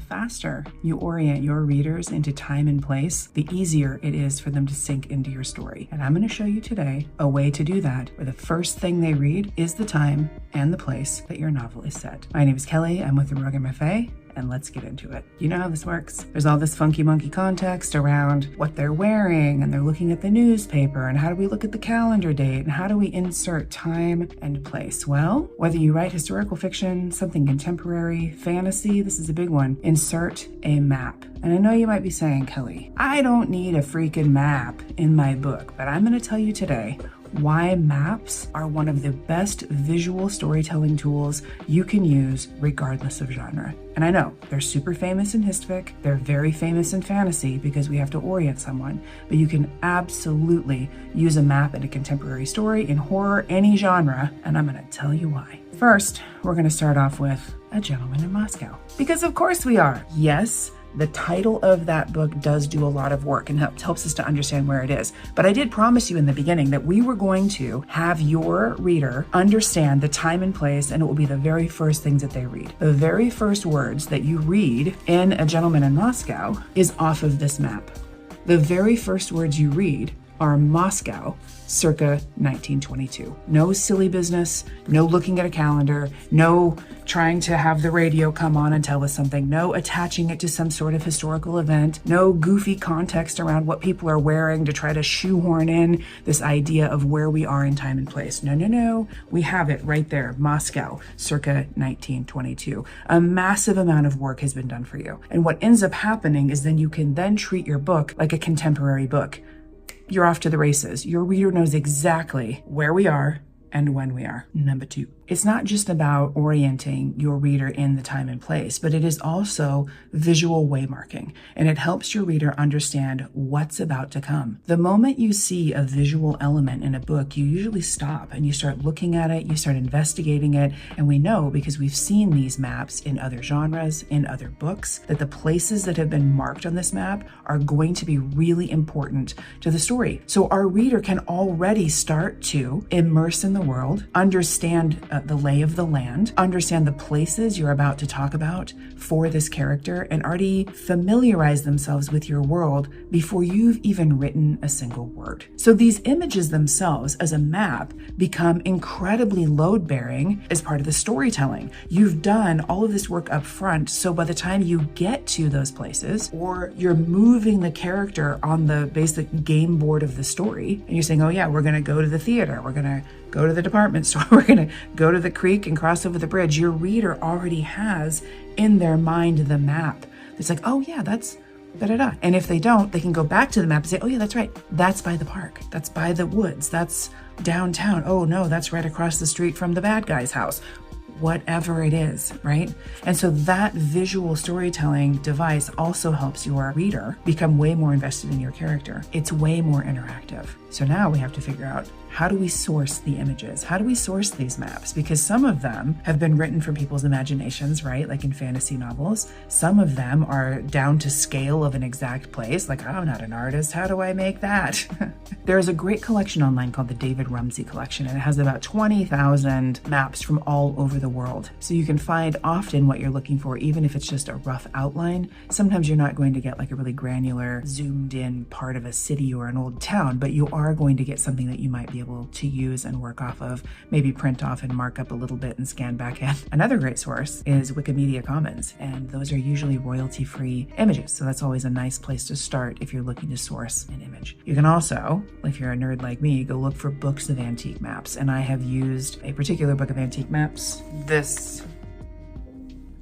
faster you orient your readers into time and place, the easier it is for them to sink into your story. And I'm going to show you today a way to do that, where the first thing they read is the time and the place that your novel is set. My name is Kelly. I'm with the Rogue MFA. And let's get into it. You know how this works. There's all this funky monkey context around what they're wearing, and they're looking at the newspaper, and how do we look at the calendar date, and how do we insert time and place? Well, whether you write historical fiction, something contemporary, fantasy, this is a big one, insert a map. And I know you might be saying, Kelly, I don't need a freaking map in my book, but I'm going to tell you today why maps are one of the best visual storytelling tools you can use regardless of genre. And I know they're super famous in Histfic, they're very famous in fantasy because we have to orient someone, but you can absolutely use a map in a contemporary story, in horror, any genre, and I'm going to tell you why. First, we're going to start off with A Gentleman in Moscow. Because of course we are. Yes, the title of that book does do a lot of work and helps us to understand where it is. But I did promise you in the beginning that we were going to have your reader understand the time and place, and it will be the very first things that they read. The very first words that you read in A Gentleman in Moscow is off of this map. The very first words you read are Moscow, circa 1922. No silly business, no looking at a calendar, no trying to have the radio come on and tell us something, no attaching it to some sort of historical event, no goofy context around what people are wearing to try to shoehorn in this idea of where we are in time and place. No. We have it right there, Moscow, circa 1922. A massive amount of work has been done for you. And what ends up happening is then you can then treat your book like a contemporary book. You're off to the races. Your reader knows exactly where we are and when we are. Number 2. It's not just about orienting your reader in the time and place, but it is also visual waymarking, and it helps your reader understand what's about to come. The moment you see a visual element in a book, you usually stop and you start looking at it, you start investigating it, and we know because we've seen these maps in other genres, in other books, that the places that have been marked on this map are going to be really important to the story. So our reader can already start to immerse in the world, understand the lay of the land, understand the places you're about to talk about for this character, and already familiarize themselves with your world before you've even written a single word. So these images themselves as a map become incredibly load-bearing as part of the storytelling. You've done all of this work up front, so by the time you get to those places, or you're moving the character on the basic game board of the story, and you're saying, oh yeah, we're going to go to the theater, we're going to go to the department store, we're going to go to the creek and cross over the bridge. Your reader already has in their mind the map. It's like, oh yeah, that's da-da-da. And if they don't, they can go back to the map and say, oh yeah, that's right. That's by the park. That's by the woods. That's downtown. Oh no, that's right across the street from the bad guy's house. Whatever it is, right? And so that visual storytelling device also helps your reader become way more invested in your character. It's way more interactive. So now we have to figure out, how do we source the images? How do we source these maps? Because some of them have been written from people's imaginations, right? Like in fantasy novels. Some of them are down to scale of an exact place. Like, I'm not an artist. How do I make that? There's a great collection online called the David Rumsey Collection, and it has about 20,000 maps from all over the world. So you can find often what you're looking for, even if it's just a rough outline. Sometimes you're not going to get like a really granular, zoomed in part of a city or an old town, but you are going to get something that you might be able to use and work off of, maybe print off and mark up a little bit and scan back in. Another great source is Wikimedia Commons, and those are usually royalty-free images. So that's always a nice place to start if you're looking to source an image. You can also, if you're a nerd like me, go look for books of antique maps. And I have used a particular book of antique maps, this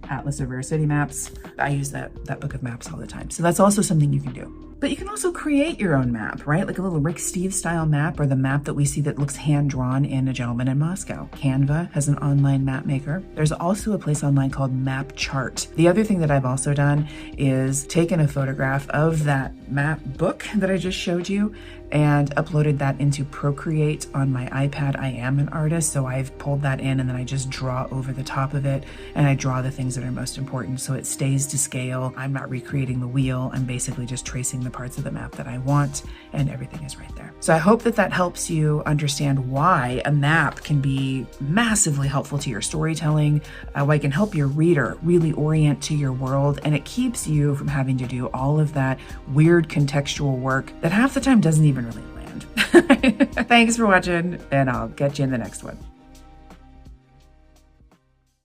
Atlas of Rare City Maps. I use that book of maps all the time. So that's also something you can do. But you can also create your own map, right? Like a little Rick Steves style map, or the map that we see that looks hand-drawn in A Gentleman in Moscow. Canva has an online map maker. There's also a place online called Map Chart. The other thing that I've also done is taken a photograph of that map book that I just showed you and uploaded that into Procreate on my iPad. I am an artist, so I've pulled that in and then I just draw over the top of it, and I draw the things that are most important so it stays to scale. I'm not recreating the wheel. I'm basically just tracing the parts of the map that I want, and everything is right there. So I hope that that helps you understand why a map can be massively helpful to your storytelling, why it can help your reader really orient to your world, and it keeps you from having to do all of that weird contextual work that half the time doesn't even really land. Thanks for watching, and I'll catch you in the next one.